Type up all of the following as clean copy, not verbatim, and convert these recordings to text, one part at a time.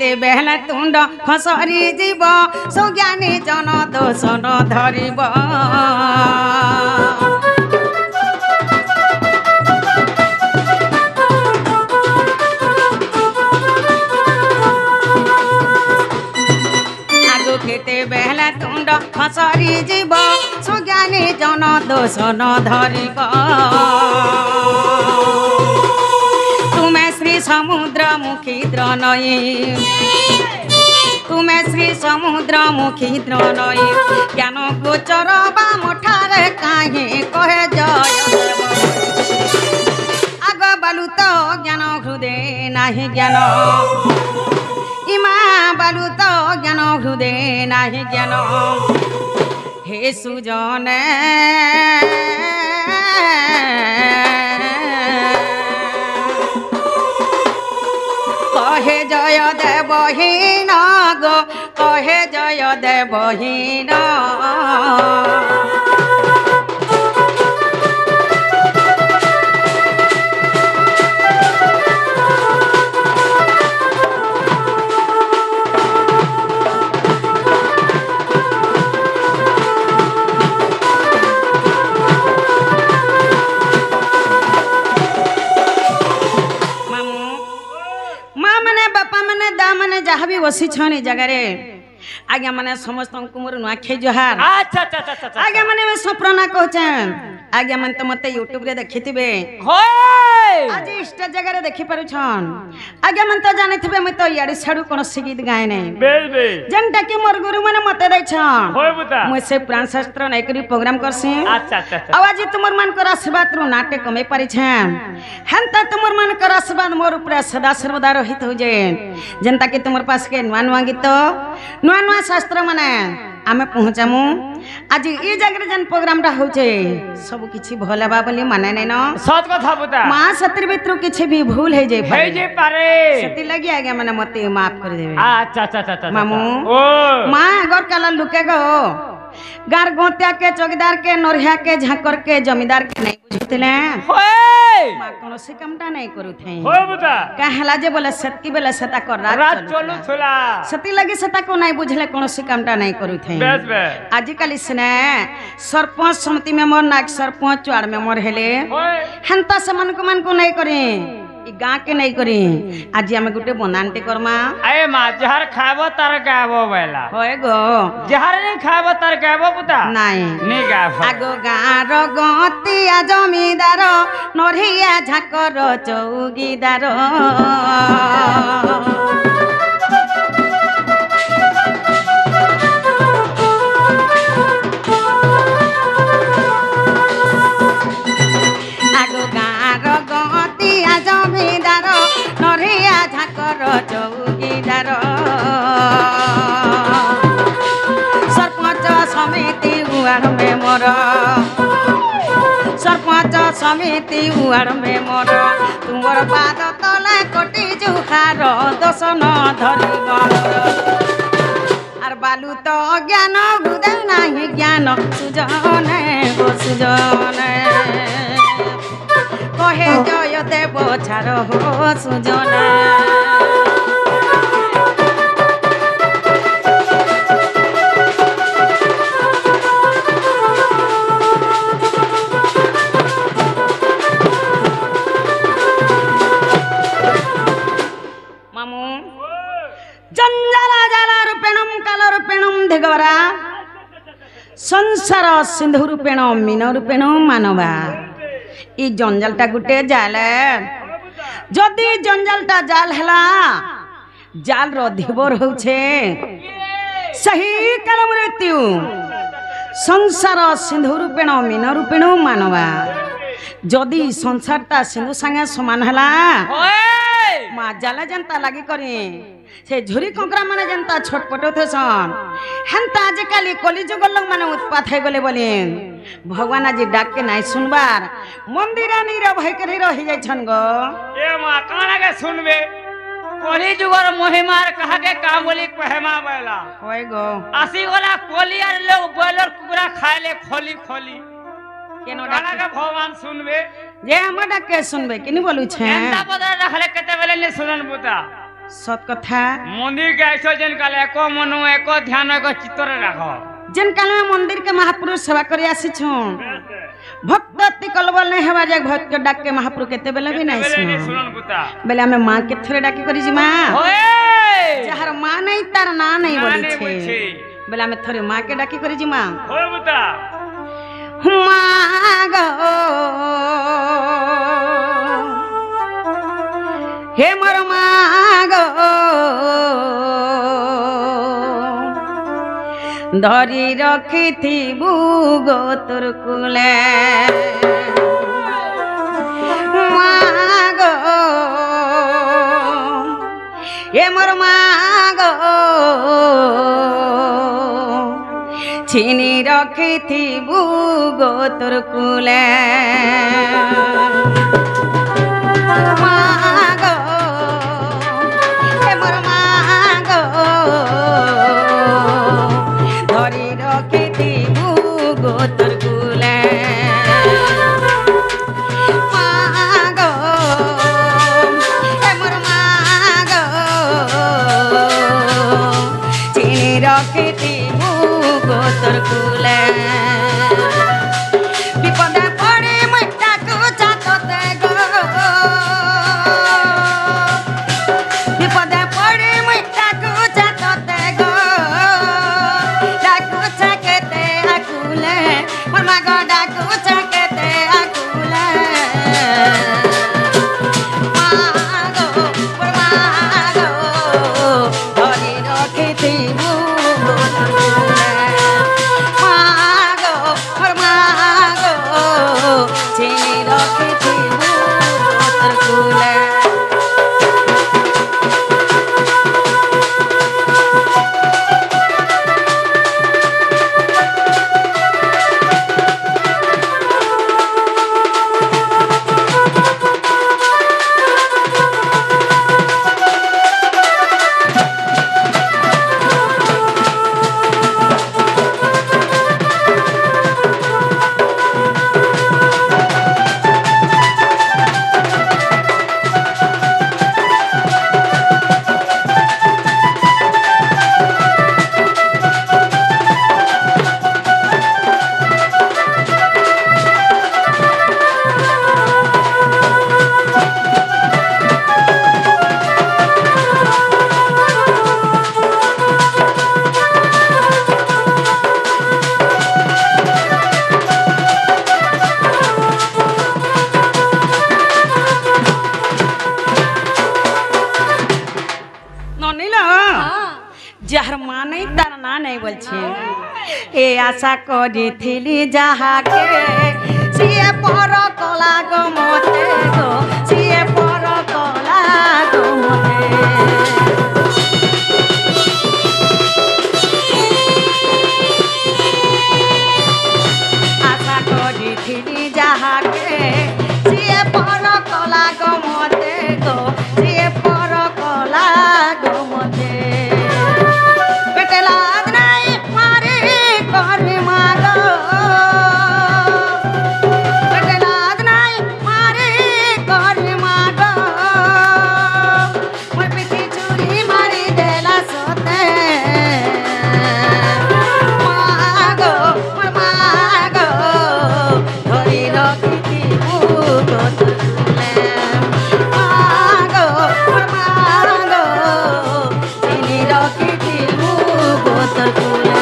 केते बेहला तुंड खसरी जीव सुज्ञानी जन दोष न धरिब आगो केते बेहला तुंड खसरी जीव सुज्ञानी जन दोष न धरिब समुद्र मुखी द्रनयी तुम्हें श्री समुद्र मुखी द्रनयी ज्ञान गोचर बा मठारे काहे कहे जय आग बालू तो ज्ञान हृदय नाही ज्ञान इमा बालू तो ज्ञान हृदय नाही ज्ञान हे सुजने कहे जय देवहीन गो कहे जय देवहीन जहाँ भी बसी छनी जगह आज्ञा माने समस्त मोर नुआखे जुहार अच्छा अच्छा अच्छा अच्छा आज्ञा माने मैं सप्रना कहचन आज्ञा माने तो मते यूट्यूब रे देखिथिबे होय आज इष्ट जगह रे देखि पारु छन आज्ञा माने तो जानिथिबे मैं तो याडी छाडू कोन गीत गाय नै बेल बे जनटा कि मोर गुरु माने मते दै छन होय बुता मैं से पुराण शास्त्र नै करी प्रोग्राम करसी अच्छा अच्छा अच्छा आवाज तुमर मन कर आशीर्वाद रु नाट्य कमे पारि छन हंता तुमर मन कर आशीर्वाद मोर ऊपर सदा सर्वदा रहित हो जे जनता कि तुमर पास के नुआ नुआ गीत नुआ नुआ शास्त्र माने आमे पहुंचामु आज ई जगह जन प्रोग्राम रा होचे सब किछि भोलाबा बोली माने नै न सत कथा बुता मां सतिर भितर किछि भी भूल हे जे पारे सती लगी आगे माने मते माफ कर देबे अच्छा अच्छा अच्छा मामू ओ मां अगर काला लुके गो गार गोत्या के चौकीदार के नोरहिया के झाकर के जमींदार के नहीं बुझितले होय मां कोनो से कामटा नहीं करू थे होय बुता कहला जे बोले सत्की बेला सता कर रात चलू छला सती लगी सता को नहीं बुझले कोनो से कामटा नहीं करू थे बेस बे आजिकल इसने सरपंच समिति में मोर नाक सरपंच वार्ड में मोर हेले होय हंता से मन को नहीं करी ई गां के नहीं करी आज हम गुटे बंदानते करमा ए मां जहर खाबो तार गाबो बेला होय गो जहर नहीं खाबो तार गाबो बुता नहीं गाबो आगो गार गतिया जमीदार नरिया झाकर चौकीदार आगो गार गतिया जमीदार नरिया झाकर चौकीदार सरपंच समिति उड़ में मोर सरपंच समिति उड़ में मोर तुमर पाद तले कोटी जुहार दोष न धरिब आर बालू तो ज्ञान हृदय नाही ज्ञान सुजने गो सुजने कहे जय देव छार हो सुजने दिगवरा संसार सिंधु रूपेण मीन रूपेण मानवा ई जंजालटा गुटे जाल जदि जंजालटा जाल हला जाल रो धीवर होछे सही काल मृत्यु संसार सिंधु रूपेण मीन रूपेण मानवा जदि संसारटा सिंधु संगे समान हला माँ जाला जनता लगी करी से झुरी कंकरा माने जनता छटपट होथसन हेंता आजिकल कलिजुग लोग माने उत्पात है गले बोले भगवान आज डाक के नहीं सुनबार मंदिर नीर भय के रही जाय छन गो ए मां काना के सुनबे कलिजुगर महिमार कहा के का बोली कहमा बेला होय गो आसी वाला कोलियार लोग बॉयलर कुकुरा खाए ले खोली खोली केनो काना के भगवान सुनबे जे हम डाक के सुनबे किनी बोलू छे एंता पदर रखले कते बेले ने सुनन बुता सत कथा मंदिर के ऐसो जन काले एको मनो एको ध्यान एको चित्त रे राखो जेन काल में मंदिर के महापुरुष सेवा करे आसी छो भक्त अति कलबल नहीं हेबा जे भक्त के डाक के महापुरुष केते बेले भी नहीं सुन सुनन गुता बेले हमें मां के थरे डाकी करी जी मां होए जहर मां नहीं तार ना नहीं ना बोली नहीं छे बोली छे। बेले हमें थरे मां के डाकी करी जी मां होए गुता मां गो हे मोर मां गो धरी रखिथिबु गो तोर कुले मां गो हे मोर मां गो छीनी रखिथिबु गो तोर कुले मां गो हे मोर मां गो धरी रखिथिबु गो तोर कुले मां गो हे मोर मां गो छीनी रखिथिबु गो तोर कुले विपदे पड़े मुइटा को चाटते गो विपदे पड़े मुइटा को चाटते गो डाकू छकेते आकुले मोर मां गो डाकू छकेते आकुले मां गो मोर मां गो धरी रखिथिबु गो तोर कुले मां गो मोर मां गो छीनी रखिथिबु गो तोर कुले ननिला যাহার মা নেই তার না নেই বলছে এ আশা করিথিলি যাহাকে সিয়ে পর কলা গো মতে গো সিয়ে পর কলা গো মতে আশা করিথিলি যাহাকে সিয়ে পর কলা গো মতে গো সিয়ে পর কলা গো মতে পেটে লাগ নাই মারে করবে মাগো পেটে লাগ নাই মারে করবে মাগো মোর পিঠি চুরি মারি দেলা সতে মাগো মোর মাগো ধরি রখিথিবু গো তোর কুলে মাগো মোর মাগো চিনি রখিথিবু গো তোর কুলে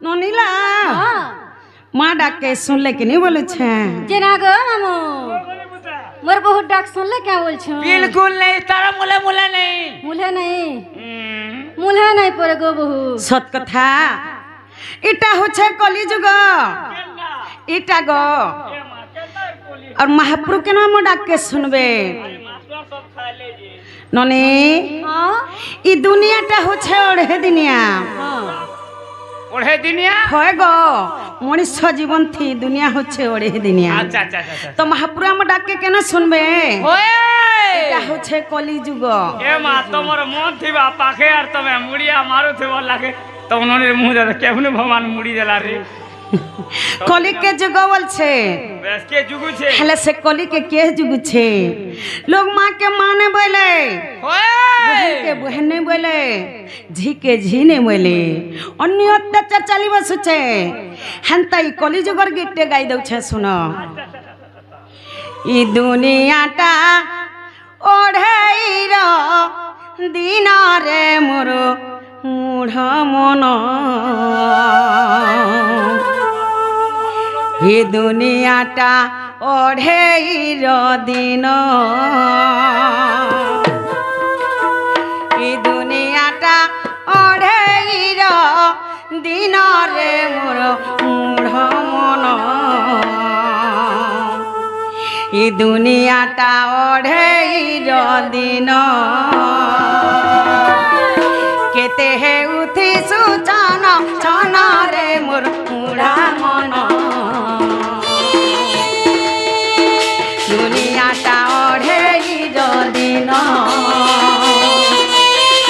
ননিলা মা ডাকে শুনলে কি নি বলেছে চেনা গো মামু मोर बहुत डाक सुनले क्या बोल छो बिल्कुल नहीं तारा मुले मुले नहीं मुल्हे नहीं मुल्हे नहीं पड़े गो बहु সত কথা এটা হচ্ছে কলিযুগ এটা গো আর মহাপ্রভু কেন আমার ডাককে শুনবে ননি हाँ এই দুনিয়াটা হচ্ছে ওড়ে দিনিয়া हाँ ओढ़े दिनिया হয় গো মনুষ্য জীবন থি দুনিয়া হচ্ছে ওড়ে দিনিয়া अच्छा अच्छा अच्छा তো মহাপ্রভু আমার ডাককে কেন শুনবে ओए এটা হচ্ছে কলিযুগ ए मां तमर मन थिबा पाखे यार तमे मुड़िया मारो थिबो लागे तो उन्होंने मुंह दे केहने भगवान मुड़ी देला रे কলিকে যুগ বলছে बस के जुगु छे হেলে সে কলিকে কে যুগুছে লোক মাকে মানে বলে ओए বহনকে বহনে বলে ঝিকে ঝিনে বলে অন্য অত্যাচার চালি বসুছে হেনতাই কলিযুগর গীতটা গাই দউছে শুনো ই দুনিয়াটা ওঢ়েইর দিনরে মোর মূঢ় মন ই দুনিয়াটা ওঢ়েইর দিন ই দুনিয়াটা ওঢ়েইর দিনরে মোর মূঢ় মন ই দুনিয়াটা ওঢ়েইর দিন কেতে হে উঠি সুচন চনরে মোর মূঢ় মন দুনিয়াটা ওঢ়েইর দিন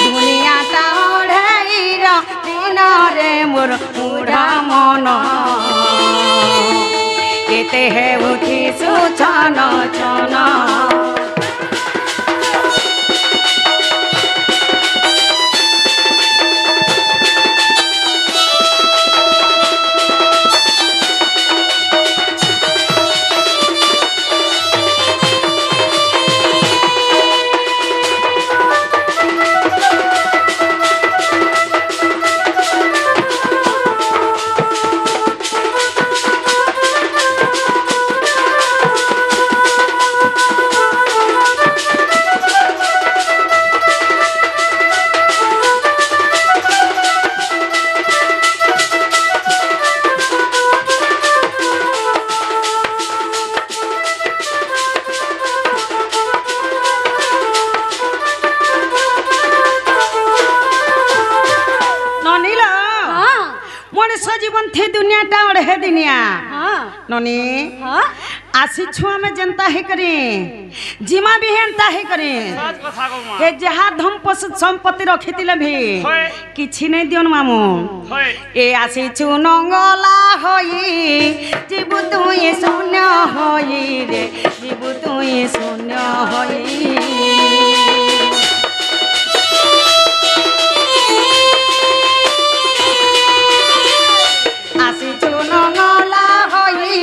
দুনিয়াটা ওঢ়েইর দিনরে মোর মূঢ় মন কেতে হে উঠি সুচন চন জীবন থে দুনিয়াটা ওড়ে দিনিয়া हाँ ননি हाँ আসিছু আমি জনতা হে করি জিমা भी হেনতা হে করি सच कथा को मां হে যাহা ধম সম্পত্তি রখিতিলে ভি হয়। কিছু নাই দিয়ন মামু होय এ আসিছু নঙ্গলা হই জীবু তুই শূন্য হই রে জীবু তুই শূন্য হই আসিছু নঙ্গলা হই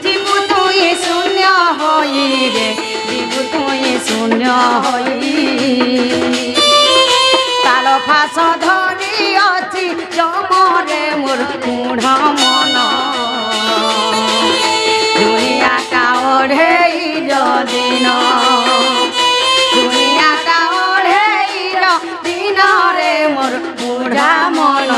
জীবু তুই শূন্য হই রে জীবু তুই শূন্য হই তাল ফাঁস ধরি অছি জমরে মোর মূঢ় মন দুনিয়াটা ওঢ়েইর দিন দুনিয়াটা ওঢ়েইর দিনরে মোর মূঢ় মন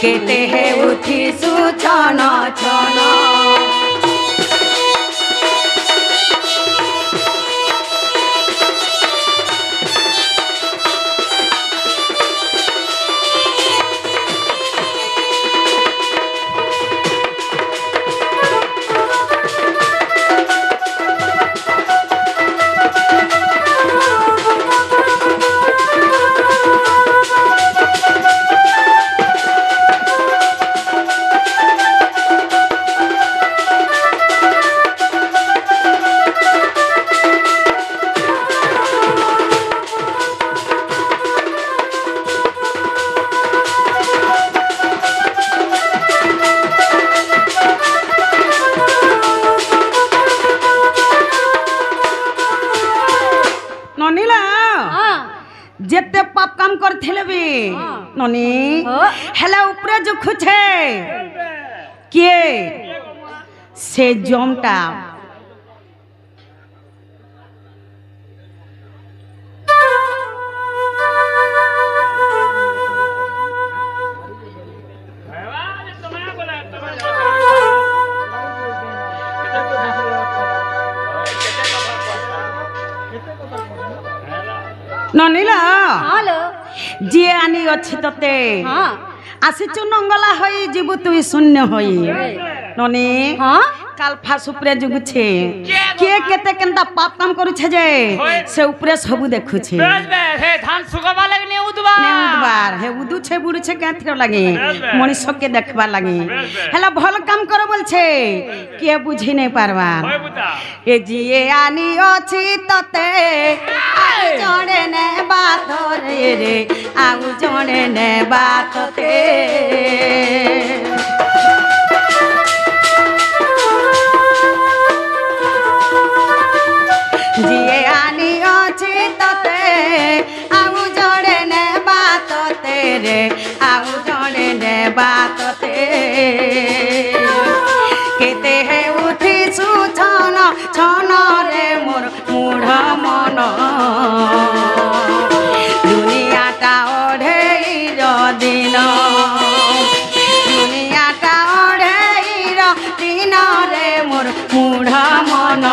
কেতে হে উঠিছু ছন ছন ননিলা हाँ যেতে পাপ কাম করথিলে বি হ্যাঁ। ননি হ্যাঁ। হেলা উপরে যে খুছে কে সে জমটা ননিলা হ্যালো যে আনি অছি ততে হ্যাঁ আসিছু নঙ্গলা হই যিবু তুই শূন্য হই ননি হ্যাঁ কাল ফাস উপরে যুগুছে কে কেতে কেনতা পাপ কাম করুছে যে সে উপরে সবু দেখুছে বেশ বেশ হে ধান শুকাবা লাগনি উদবা নেউদবার হে উদুছে বুড়ুছে কাথির লাগে মনুষ্যকে দেখবার লাগে হেলা ভাল কাম কর বলছে কে বুঝি নাই পারবা হয় বুতা এ জিয়ে আনি অছি ততে আউ জড়ে নে বাতরে রে আউ জড়ে নে বাততে জিয়ে আনি অছি ততে আউ জড়ে নে বাততে রে আউ জড়ে নে বাততে কেতে হে উঠিছু ছন ছন রে মোর মূঢ় মন দুনিয়াটা ওঢেইর দিন দুনিয়াটা ওঢেইর দিন রে মোর মূঢ় মন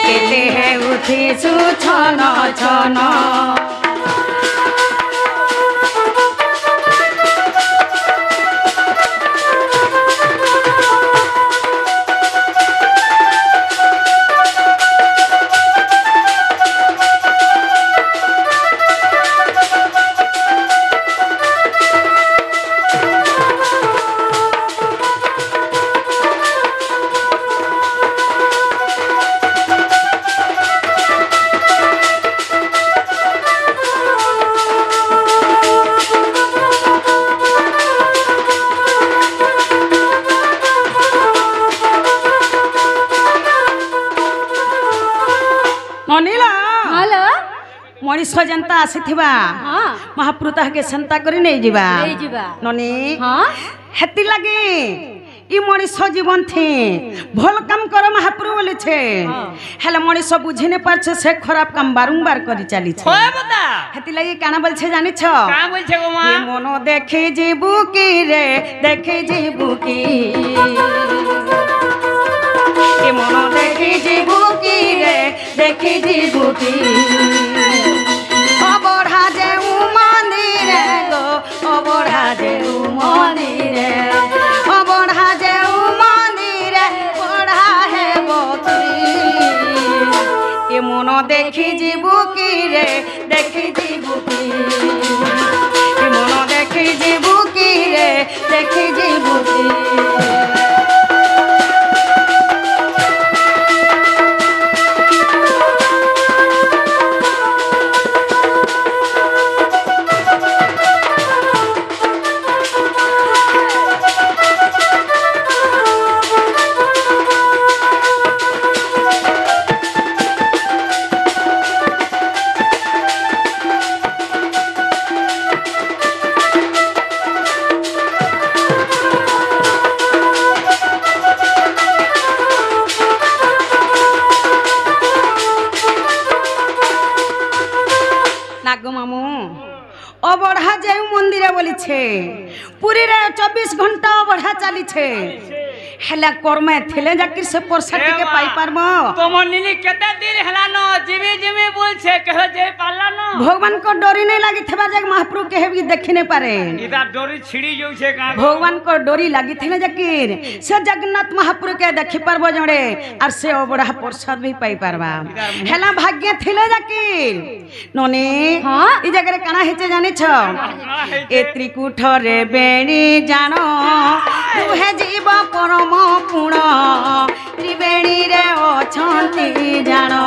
কেতে হে উঠিছু ছন ছন অনিলা হ্যালো মଣିষ যেন্তা আসিথিবা হ্যাঁ মহাপ্রভু তাহাকে সেন্তা করে নেই ଯିବା ନେଇଯିବା ননি হ্যাঁ হেতি লাগি ই মଣିষ জীবন থি ভাল কাম কর মহাপ্রভু বলেছে হেলে মଣିষ বুঝি নে পারছে সে খারাপ কাম বারংবার করে চালিছে হয় বুতা হেতি লাগি কানা বলছে জানিছ কা বলছে গো মা এ মন দেখে যাবু কি রে দেখে যাবু কি এ মন দেখে যাবু কি রে দেখে যাবু কি অবঢ়া যে মন্দিরে গো অবঢ়া যে মন্দিরে অবঢ়া যে মন্দিরে পড়া হেব কি এ মন দেখি যাবু কি রে দেখি যাবু কি এ মন দেখি যাবু কি রে দেখি যাবু কি নাগো মামু অবঢ়া যে মন্দিরে বলিছে পুরীরে 24 ঘন্টা অবঢ়া চালিছে হেলা কর্মে থিলে যাকি সে প্রসাদ টিকে পাই পারবো তোমার নিনি কেতে দিন হেলানো জিমি জিমি বলছে কহ যে পারলানো ভগবান को डोरी नहीं लगी थेबा जग महाप्रभु के भी देखि नहीं पारे ইদা ডরি ছিড়ি যাউছে কা भगवान को डोरी लगी थेले जाकिर से जगन्नाथ महाप्रभु के देखि पारबो जड़े और से अबड़ा प्रसाद भी पाई पारबा हेला भाग्य थेले जाकिर ननी हाँ? ई जगह रे काना हेचे जानि छ ए त्रिकुठ रे बेणी जानो तू हे जीव परम पुण त्रिवेणी रे अछंती जानो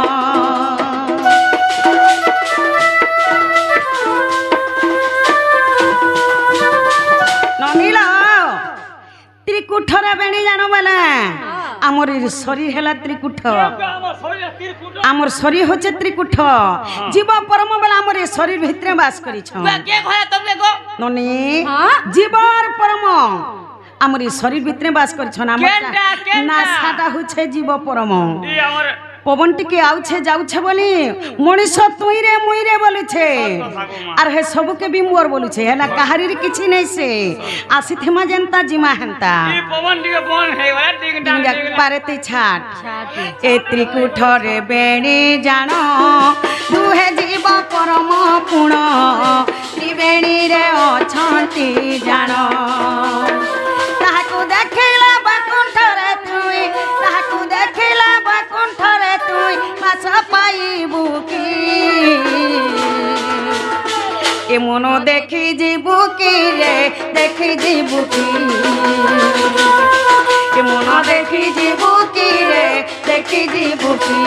नमिला त्रिकुठर बेणी जानो बोले आमर शरीर हेला त्रिकुठ আমার শরীরে তীরকুট आमर शरीर होचे त्रिकुठ जीव परम बोले आमर शरीर भितरे बास करी छ কে ঘরে তুমি गो ननी हाँ? जीवर परम आमर शरीर भितरे बास करी छ ना केनटा, केनटा? ना साटा होचे जीव परम ই আমার পবন টিকে আউছে যাউছে বলি মଣିষ তুইরে মুইরে বলুছে আর হে সবুকে বি মোর বলুছে হেলা কাহারির কিছু নাই সে আসিথিমা যেন্তা জিমা হেন্তা ই পবন টিকে বন হেই গলা টিক ডান পারে তুই ছাট এ ত্রিকুঠরে বেণী জাণ দুহে জীব পরম পুণ ত্রিবেণীরে অছন্তি জাণ তাহাকু দেখিলা বাকুণ্ঠরে তুই তাহাকু দেখিলা বাকুণ্ঠরে তুই বাস পাইবু কি এ মন দেখি ଯିବୁ কি রে দেখি ଯିବୁ কি এ মন দেখি ଯିବୁ কি রে দেখি ଯିବୁ কি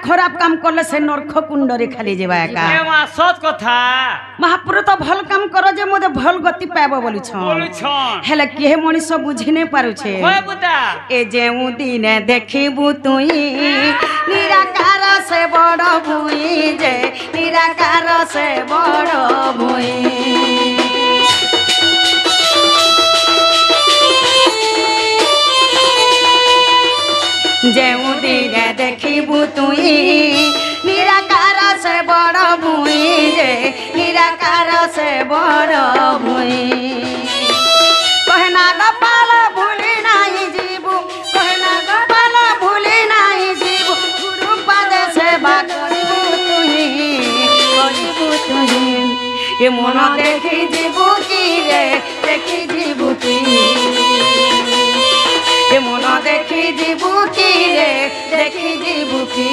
खराब काम करले से नरक कुंडरे खाली जेबा एका ए मा सत कथा महापुर तो भल काम करो जे मोदे भल गति पाबो बोली छन हेले केहे मनीष बुझी नै पारु छे होय बुता ए जेउ दिने देखिबु तुई निराकार से बड़ भुई जे निराकार से बड़ भुई जेउ दिने देखिबु तुई निराकार से बड़ भुई जे निराकार से बड़ भुई कहना गोपाल भूली नाही जीबु कहना गोपाल भूली नाही जीबु गुरु पद सेवा करिबु तुई ये मन देखि जीबु की रे देखि जीबु की ये मन देखि जीबु की रे देखि जीबु की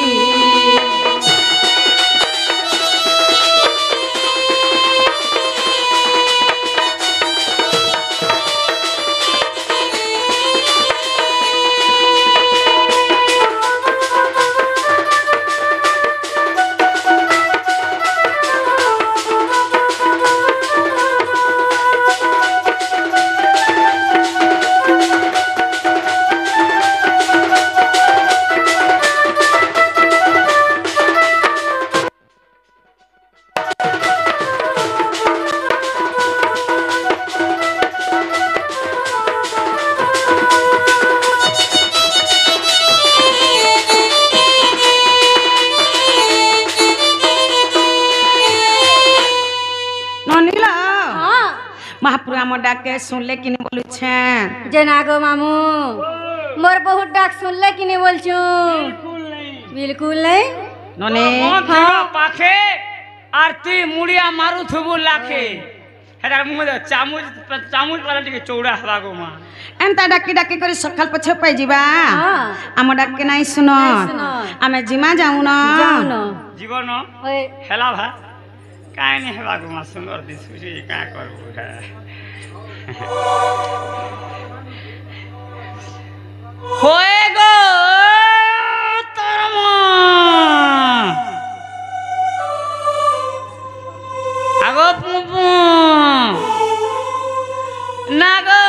महापुर आम डाके सुनले कि नहीं बोलू छे जे ना गो मामू मोर बहुत डाक सुनले कि नहीं बोलछू बिल्कुल नहीं नने हां पाखे आरती मुड़िया मारू थबु लाखे हेदार मुह दे चामुच चामुच वाला टिके चौड़ा हवा गो मा एंता डाकी डाकी करे सकाल पछे पाई जीबा आम डाके नहीं सुनो आमे जिमा जाऊ न जीवन ओए हेला भा काय नहीं हेबा गो मा सुंदर दिसुजी का करबो है होए गो तरम आगो पुपु नागो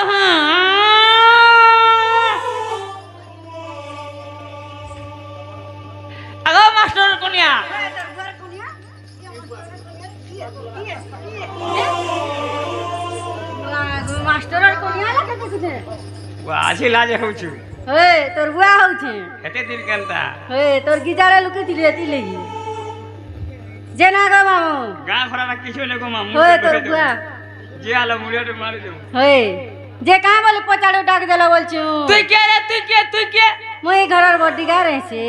आगो मास्टर कोनिया मास्टर और कोनिया लगे कुछे वाजी लाजे होछु हे तोर बुआ होछे हेते दिल केनता हे तोर गिजारे लुके दिले तिलेगी जे ना गो मामू गा खरा ना किछो लेगो मामू हे तोर बुआ जे आलो मुड़िया तो मार दे हे जे का बोले पचाड़ो डाक देला बोलछु तू के मोई घरर बॉडीगार्ड है से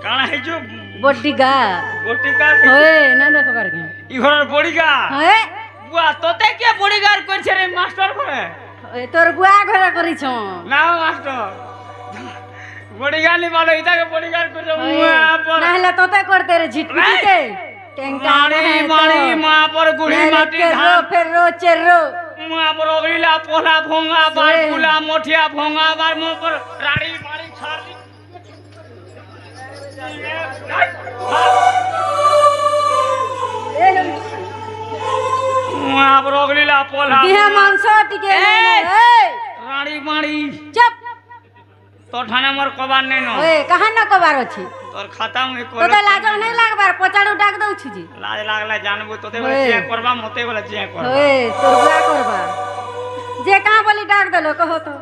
काना है जो बॉडीगार्ड हे ना देखबार के इ घरर बॉडीगार्ड हे बुआ तोते के बॉडीगार्ड करछे रे मास्टर करे ए तोर बुआ घरे करिछो ना मास्टर बॉडीगार्ड नहीं मानो इता के बॉडीगार्ड कर मुआ पर नाहले तोते करते रे झिटपिटी के टेंटा मारी मारी मां पर गुड़ी माटी रो फिर रो चेरो मुआ पर अगलीला पोला भोंगा बार पुला मोठिया भोंगा बार मुंह पर राड़ी बाड़ी छाली मुआ पर अगलीला पोला देह मांस टिके राड़ी बाड़ी चुप तो ठाने मोर कबार नहीं नो ओए कहां न कबार अछि तोर खाता में तो लाज नहीं लागबार पचाड़ू डाक दउ छी जी लाज लागला जानबो तोते ओए। चिया करबा मते वाला चिया करबा ओए तोर बुआ करबार जे कहां बोली डाक दलो कहो तो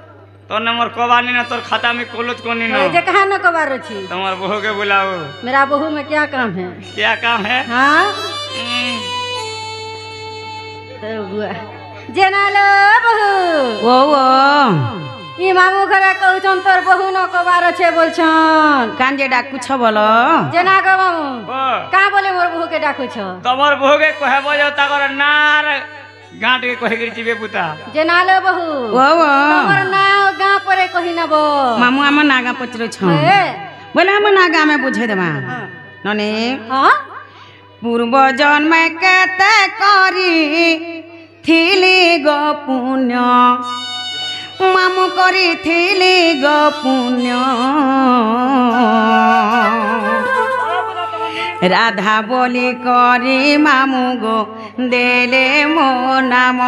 तोर नंबर कबार नहीं ना तोर खाता में कोलत कोनी नो ओए जे कहां न कबार अछि तुम्हार बहू के बुलाओ मेरा बहू में क्या काम है क्या काम है हां तोर बुआ जेनालो बहू ओ ओ ई मामू घरे कहू छन तोर बहू न कबार छे बोल छन कांजे डाकू छ बोलो जेना गो मामू ओ का बोले मोर बहू के डाकू छ तमर बहू के कहबो जो ताकर नार गांठ के कहि गिर जीवे पुता जेनालो बहू ओ ओ तोर नाव गां परे कहि नबो मामू आम नागा पचरो छ ए बोले हम नागा में बुझे देबा नने हां पूर्व जन्म केते करी थिली गो पुण्य मामू करी थिली गो पुण्य राधा बोली करी मामू गो देले मो नाम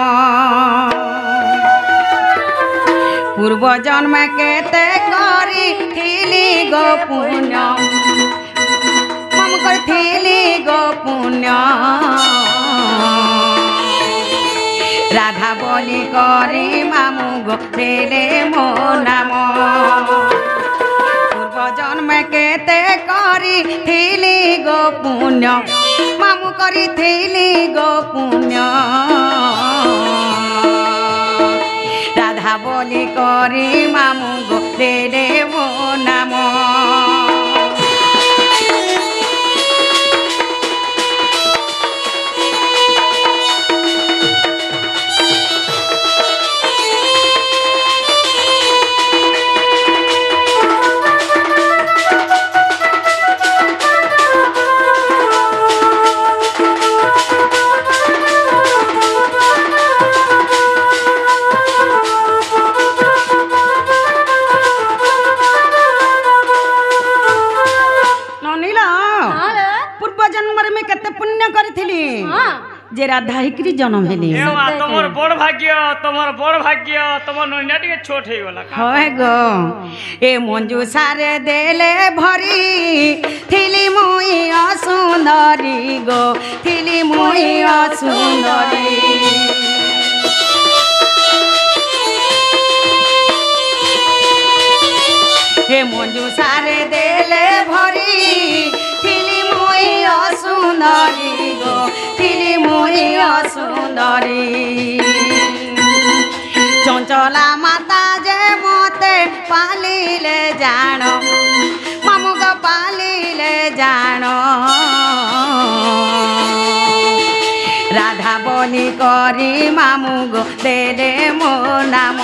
पूर्व जन्म केते करी थिली गो पुण्य मामू करी थिली गो पुण्य राधा बोली करी मामू गो देले मो नाम पूर्व जन्म केते करी थिली गो पुण्य मामू करी थिली गो पुण्य राधा बोली करी मामू गो देले मो नाम जे राधा हिकरी जन्म हेली एवा तमर बड़ भाग्य तमर नैना टिके छोट हे वाला होय गो ए मंजू सारे देले भरी थिली मुई असुंदरी गो थिली मुई असुंदरी हे मंजू सारे देले भरी थिली मुई असुंदरी गो थिली मुई असुंदरी चंचला माता जे मोते पालिले जानो मामू गो पालिले जानो राधा बोली करी मामू गो देले मो नाम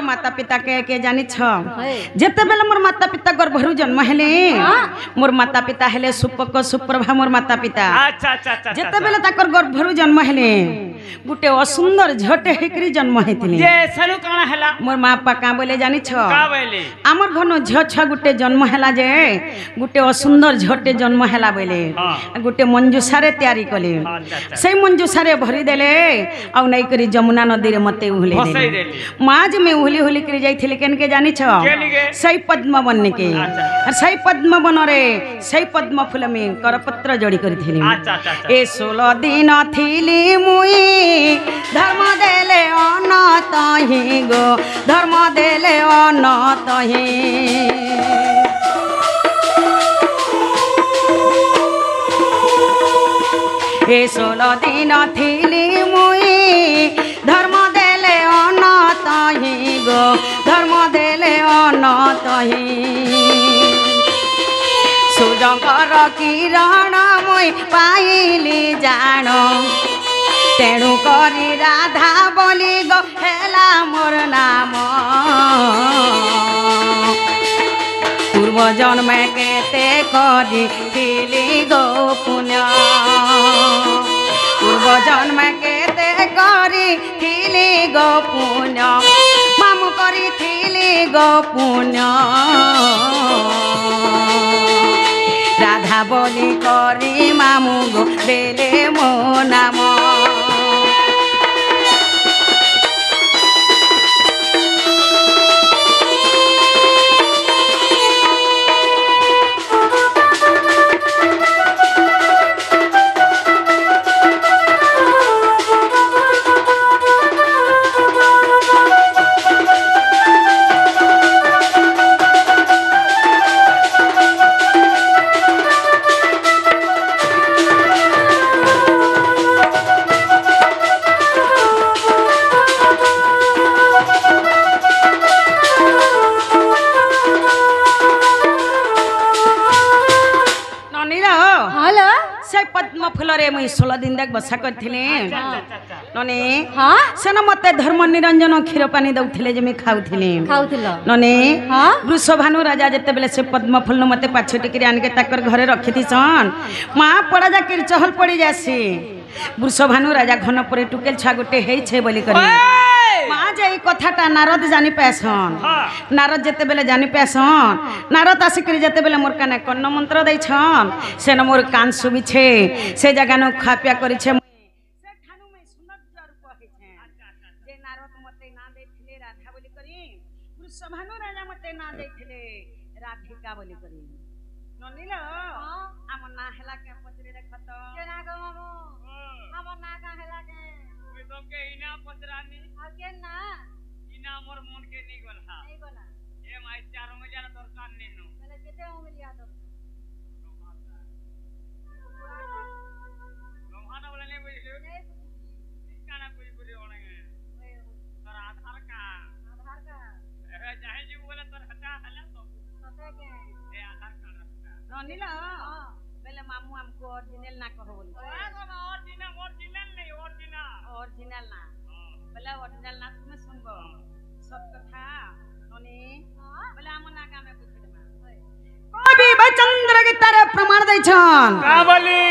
माता पिता के जानी छ जेते बेले मोर माता पिता गर्भरु जन्म हेले मोर माता पिता हेले सुपक सुप्रभा मोर माता पिता अच्छा अच्छा अच्छा जेते बेले ताकर गर्भरु जन्म हेले गुटे असुंदर झटे हेकरी जन्म हेतिले जे सनु काना हला मोर मां पा का बोले जानी छ का बोले हमर घनो झ छ गुटे जन्म हेला जे गुटे असुंदर झटे जन्म हेला बोले गुटे मंजूसारे तैयारी कले सही मंजूसारे भरी देले आ नै करी जमुना नदी रे मते उहले देले माज में उहली उहली करी जाइथिले ଯାଇଥିଲେ କେନକେ ଜାଣିଛ କେନିକେ? ସେଇ ପଦ୍ମ ବନକେ ଆଚ୍ଛା। আর সেই পদ্ম বনরে সেই পদ্ম ফুল আমি করপত্র জড়ি করিଥିଲି আচ্ছা আচ্ছা আচ্ছা এ 16 দিন থিলি মুই ধর্ম দেলে অনতহি গো ধর্ম দেলে অনতহি এ 16 দিন থিলি মুই ধর্ম দেলে অনতহি গো ধর্ম দেলে অনতহি সূর্যঙ্কর কিরণ মুই পাইলি জাণ তেণু করি রাধা বলি গো হেলা মোর নাম পূর্ব জন্মে কেতে করিলি গো পুণ্য পূর্ব জন্মে কেতে করিলি গো পুণ্য মামু করিলি গো পুণ্য রাধা বলি করি মামু গো দেলে মো নাম পদ্ম ফুলরে মুই 16 দিন দেখ বসা করଥିଲି ননে হ্যাঁ সেন মতে ধর্ম নিরঞ্জন ক্ষীর পানি দউଥିଲେ যে আমি খাউଥିଲି খাউছিল ননে হ্যাঁ বৃষভানু রাজা যেতেবেলে সে পদ্ম ফুল মতে পাছ টিকি আনকে তাকর ঘরে রখিদিছন মা পড়া যাকির চহল পড়ি যাসি বৃষভানু রাজা ঘন পরে টুকেল ছা গোটে হেইছে বলি করি মা যে এই কথাটা নারদ জানি পাইছন নারদ যেতেবেলে জানি পাইছন নারদ আসিকি যেতেবেলে মোর কানে কন্ন মন্ত্র দেইছন সেন মোর কান শুবিছে সে জায়গানো খাপিয়া করিছে সে ঠানু মে সুন্দর রূপ হইছে যে নারদ মতে না দেখিলে রাধা বলি করি বৃষভানু রাজা মতে না দেখিলে রাধিকা বলি করি ননিল আমর না হেলা কে পচরে দেখত কে না গো মামু আমর না কা হেলা কে ওই তোকে ইনা পচরানি আগে না ইনা মোর মন কে নি গলা এই গলা এ মাই চার মজার দরকার নেনু বলে কেতে উমিলিয়া তো রমহানা বলে নে বুঝিলো কানা কই করি অনেকে তোর আধার কার্ড এ যাহে যে বলে তোর হটা হলা তো এ আধার কার্ড রাস্তা ননিল বেলে মামু আমকো অরিজিনাল না কহ বলি অরিজিনাল না বেলে অরিজিনাল না তুমি শুনবো সব কথা ননি বেলে আমো না কামে বুঝি দেমা কবি বচন্দ্র গীতারে প্রমাণ দেইছন কা বলি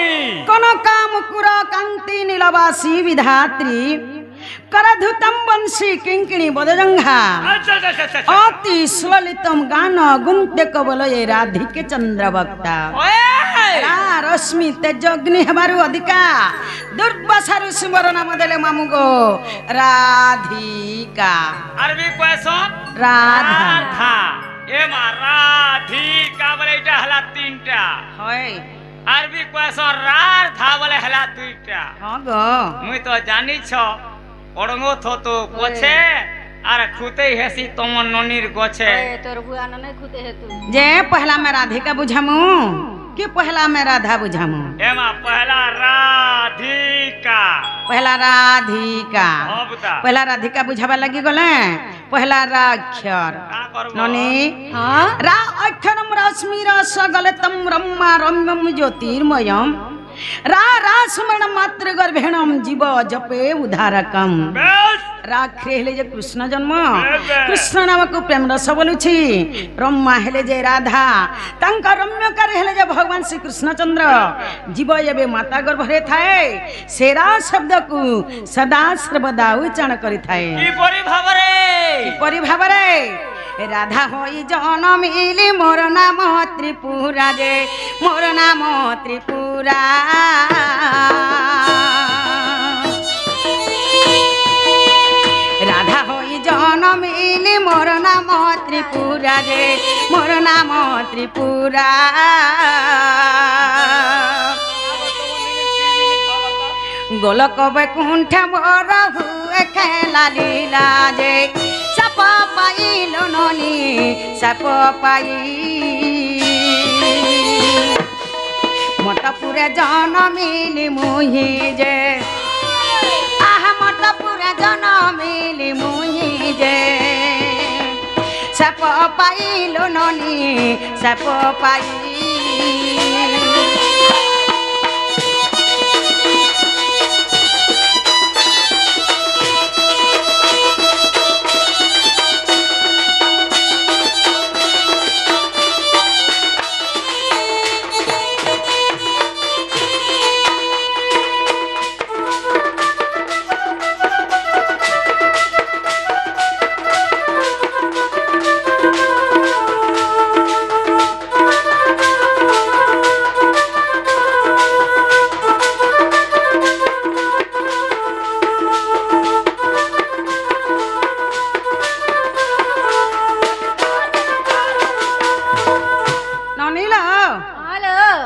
কোন কাম কুর কান্তি নীলবাসী বিধাত্রী করধুতম বংশী কিঙ্কিণী বদজঙ্ঘা আচ্ছা আচ্ছা আচ্ছা অতি সুললিতম গান গুমতে কবলয়ে রাধিকে চন্দ্রবক্তা রশ্মি তেজগ্নি হেবারু অধিকা দুর্বাসারু সুবর নাম দেলে মামু গো রাধিকা আরবি কোয়েশন রাধা রাধা এ মা রাধিকা বলে এটা হলা তিনটা হয় আরবি কোয়েশন রাধা বলে হলা দুইটা হ্যাঁ গো মুই তো জানিছ অড়ঙ্গ থতো পছে আর খুতেই হেসি তোমার ননির গছে তোর বুয়া না খুতে হেতু যে পहला में राधिका बुझामु कि पहला में राधा बुझामु एमा पहला राधिका पहला राधिका अबता पहला राधिका बुझावा लगी गले पहला राक्षर का करबो ननी हां रा अक्षरम रश्मि रस गलतम ब्रह्मा रम्यम ज्योतिर्मयम रा रा स्मरण मात्र गर्भेणम जीव जपे उद्धारकम बेस राख्रे हेले जे कृष्ण जन्म कृष्ण नामक प्रेम रस बोलुछि रम्मा हेले जे राधा तांका रम्यकार हेले जे भगवान श्री कृष्णचंद्र जीव एबे माता गर्भरे थाए सेरा शब्द को सदा सर्वदा उच्चारण करि थाए की परि भाबरे राधा होई जनमिली मोर नाम त्रिपुरा जे मोर नाम त्रिपुरा राधा होई जनमिली मोर नाम ত্রিপুরা যে মোর নাম ত্রিপুরা গোলক বৈকুণ্ঠ মোর হুয়ে খেলা লীলা যে সাপ পাইল ননি সাপ পাই মটপুরে জনমিলি মুহি যে আহা মটপুরে জনমিলি মুহি যে সাপ পাইল ননি সাপ পাই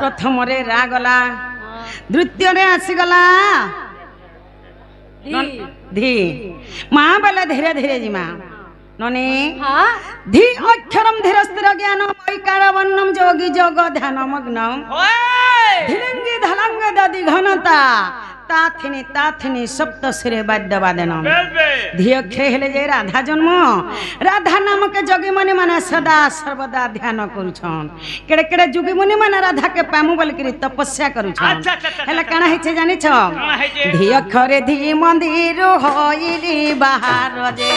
प्रथमरे रागला द्वितीय आसीगला धी माँ बोले धीरे धीरे जिमा ननी धी अक्षरम धीर स्थिर ज्ञान वैकार वर्णम जोगी जोग ध्यान मग्नम धीरंगी धलंग दधि घनता ताथिनी सप्त श्रे वाद्य वादनम धियक्षे हेले जे राधा जन्म राधा नामक जोगी मुनि माने सदा सर्वदा ध्यान करूछन केड़े केड़े जोगी मुनि माने राधा के पामु बोल करी तपस्या करूछन हेले काना हिचे जानि छ धियक्षरे धी मंदिर होइली बाहर जे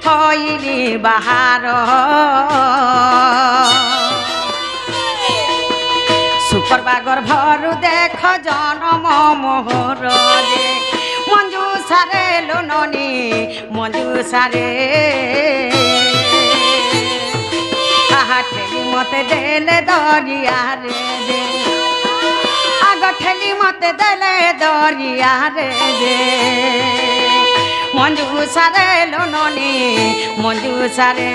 होइली बाहर सुपरबागर भरु देख जनम मोहर जे मंजू सारे लोननी मंजू सारे आहा ठेली मते देले दरिया रे जे आग ठेली मते देले दरिया रे जे मंजू सारे लोननी मंजू सारे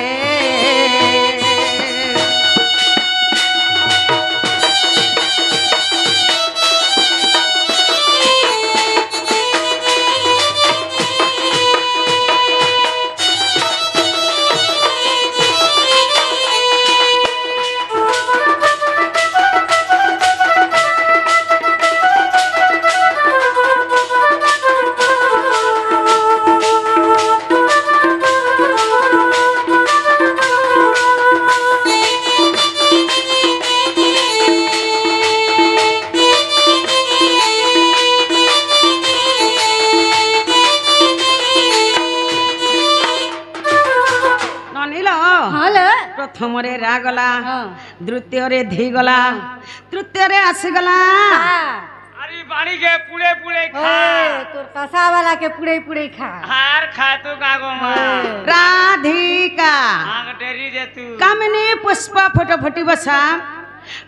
प्रथमरे रागला द्वितीय रे धी गला तृतीय रे आसीगला अरे पानी के पुड़े पुड़े खा तोर कसा वाला के पुड़े पुड़े खा हार खा तू कागो मां राधिका आग डेरी दे तू कामिनी पुष्प फटफटी बसा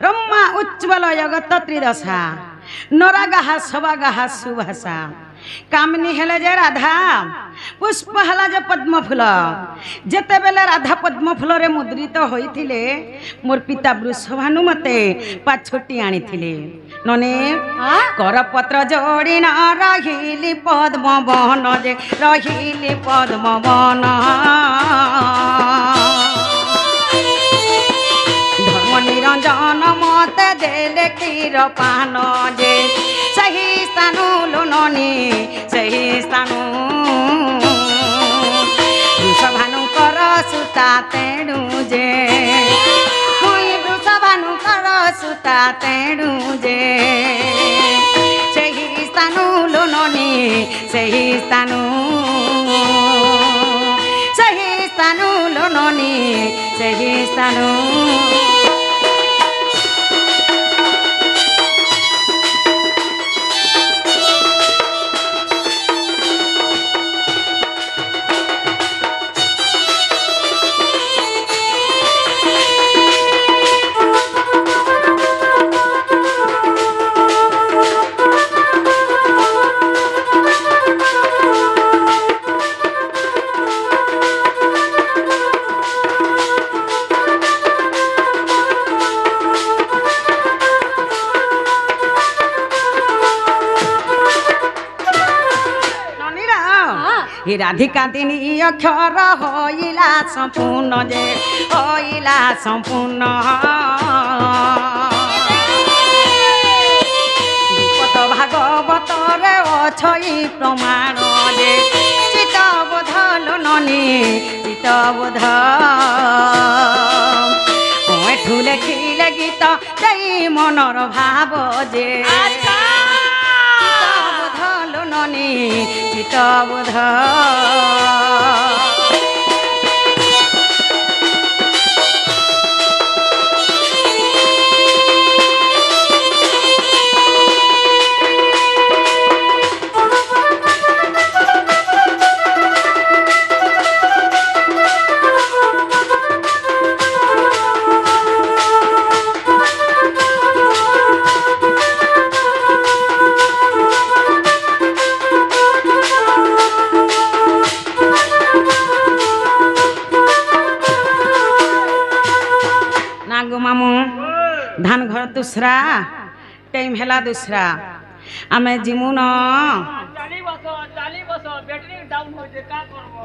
ब्रह्मा उज्ज्वल जगत त्रिदशा नरागाहा सवागाहा सुभाषा कामिनी हेले जे राधा पुष्प हला जे पद्म फूल जेते बेले राधा पद्म फूल रे मुद्रित होइथिले मोर पिता वृषभानु मते पाछोटी आनिथिले नने करपत्र जोड़ी न रहिली पद्म बन जे रहिली पद्म बन धर्म निरंजन मते देले क्षीर पान जे सही स्थानु लोननी सही स्थानु वृषभानु कर सुता तेणु जे मुई वृषभानु कर सुता तेणु जे सही स्थानु लोननी सही स्थानु लोननी सही स्थानु হি রাধিকা তিনি অক্ষর হইলা সম্পূর্ণ যে হইলা সম্পূর্ণ পদ ভাগবতরে অছই প্রমাণ যে চিতবোধ লোননি চিতবোধ এঠু লেখিলে গীত সেই মনর ভাব যে চিতবোধ লোননি চিতবোধ मामू धान घर दूसरा टाइम हेला दूसरा आमे जिमु न चाली बस बैटरी डाउन हो जे का करबो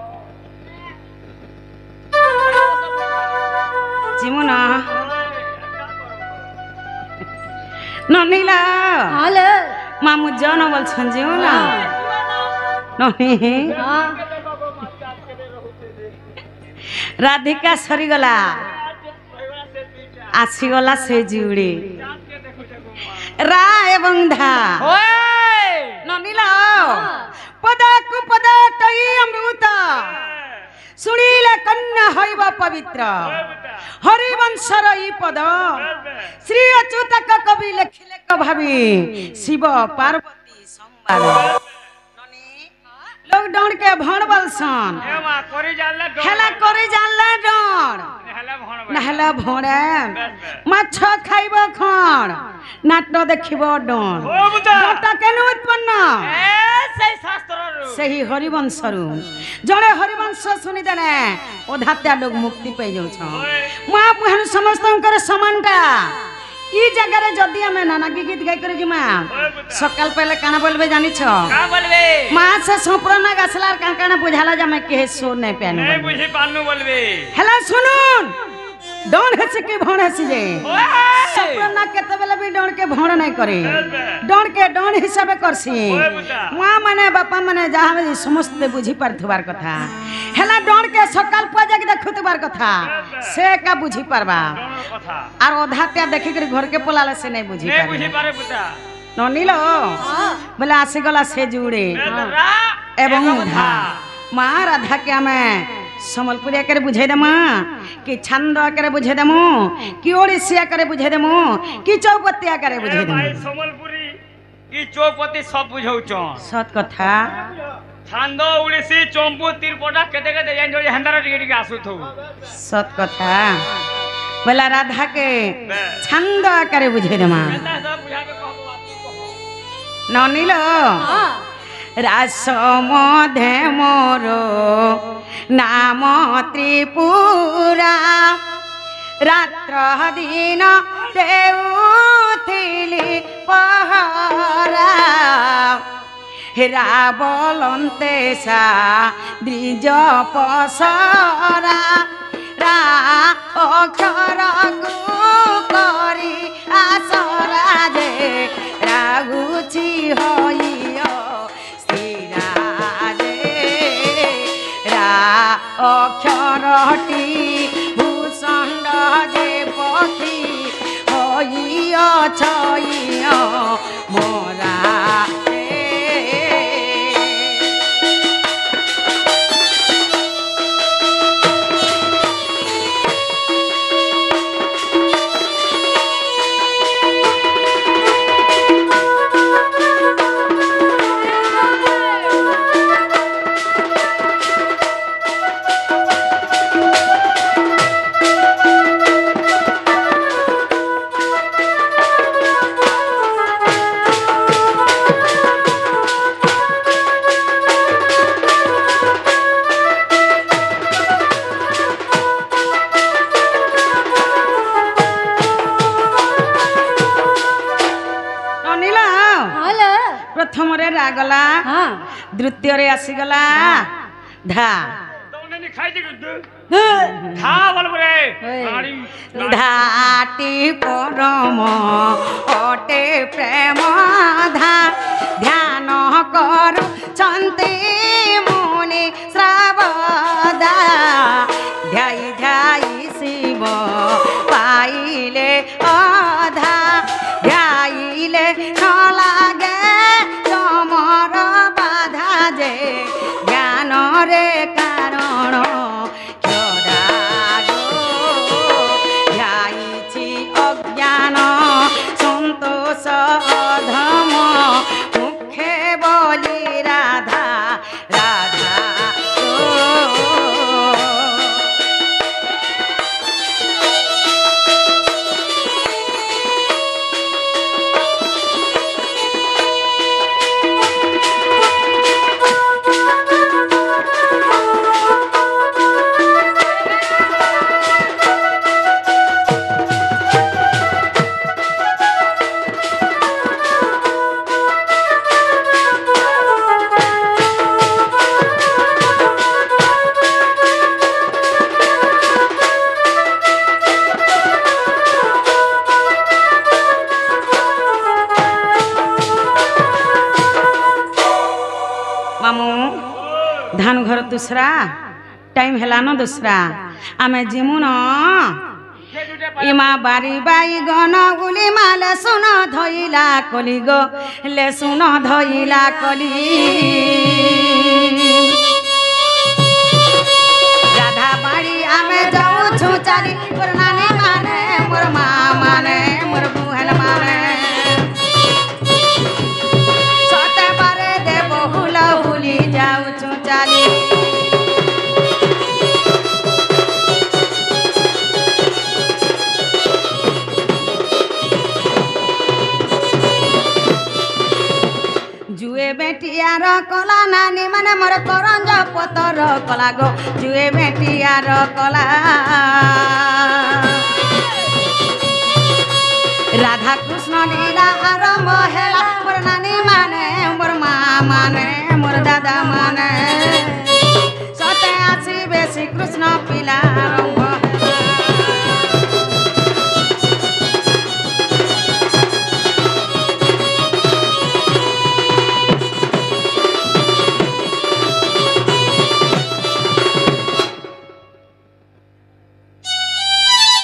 जिमु न ननीला हेलो मामू जन बोल छन जिमु न ननी राधिका सरी गला आसीगला से जुड़े रा एवं धा ननीला पदकु पद तई अमृत सुनीले कन्या हईब पवित्र हरिवंशर ई पद श्री अच्युतक कवि लेखिले भावी शिव पार्वती संवाद लोग डोड़ के भण बलसन हेला करी जानले डोड़ नहला भोड़े माछ खाइब खण नाट देखिब डोड़ डोटा केनु उत्पन्न सही हरिवंशरु जड़े हरिवंश सुनी देने ओधात्या लोग मुक्ति पाई जाउछ महापुहन समस्त समानटा ई जगह रे जदी हमें नाना की गीत गाय करे जिमा सकाल पहले काना बोलबे जानि छ का बोलबे मां से सोपरना गसलार काना बुझाला जमे के सो नहीं पेनु नहीं बुझी पानु बोलबे हेला सुनुन डोन हसे के भण हसी जे सोपरना केते बेले भी डोन के भण नहीं करे डोन के डोन हिसाबे करसी मां माने बापा माने जहां समस्त बुझी परथुबार कथा हेला डोन के सकाल पजा के देखुतबार कथा से का बुझी परबा और ओधात्या देखि कर घर के पोलाले से नहीं बुझी पारे पुता ननीलो बोले आसी गला से जुड़े एवं धा मां राधा के हमें समलपुरिया करे बुझे दे मां कि छंद करे बुझे दे मु कि ओडिसिया करे बुझे दे मु कि चौपतिया करे बुझे दे समलपुरी कि चौपति सब बुझौ छ सत कथा छंद ओडिसी चंपू तिरपटा केते केते जान जोड़ी हंदारा टिके के आसु थौ सत कथा बोला राधा के छंद करे बुझे दे मां सब बुझा के कहबो ननीलो रासमधे मोर नाम त्रिपुरा रात्र दिन देउथिली पहरा रावलन्ते सा द्विज पसरा रा अक्षर करी आसरा जे रागुची होइयो स्थिरा जे रा अक्षरटी भूषण्ड जे पक्षी होइयो छइयो मोरा प्रथम रे रागला द्वितीय रे आसीगला धा तो उन्हें नहीं खाई जगह खा बोल बोले नारी ধাটি পরম অটে প্রেম ধা ধ্যান করুছন্তি মুনি শ্রাবদা ধ্যাই ধ্যাই শিব পাইলে অধা ধ্যাইলে নলাগে তমর বাধা যে জ্ঞানরে কারণ অজ্ঞান সন্তোষ অধম মুখে বলি রাধা রাধা मामू धान घर दूसरा टाइम है न दूसरा आमे जिमु न इमा बारी बाई गन गुली माले सुन धइला कली गो ले सुन धइला कली राधा बाड़ी आमे जाऊ छु चाली मोर नानी माने मोर मा माने मोर बुहन माने सते बारे दे बहुला भूली जाऊ छु चाली जुए बेटियार कला नानी माने मोर करंज पतर कला गो जुए बेटियार कला राधा कृष्ण लीला आरंभ हेला मोर नानी माने मोर मा माने मोर दादा माने सते आसी बेसी कृष्ण पिला आरंभ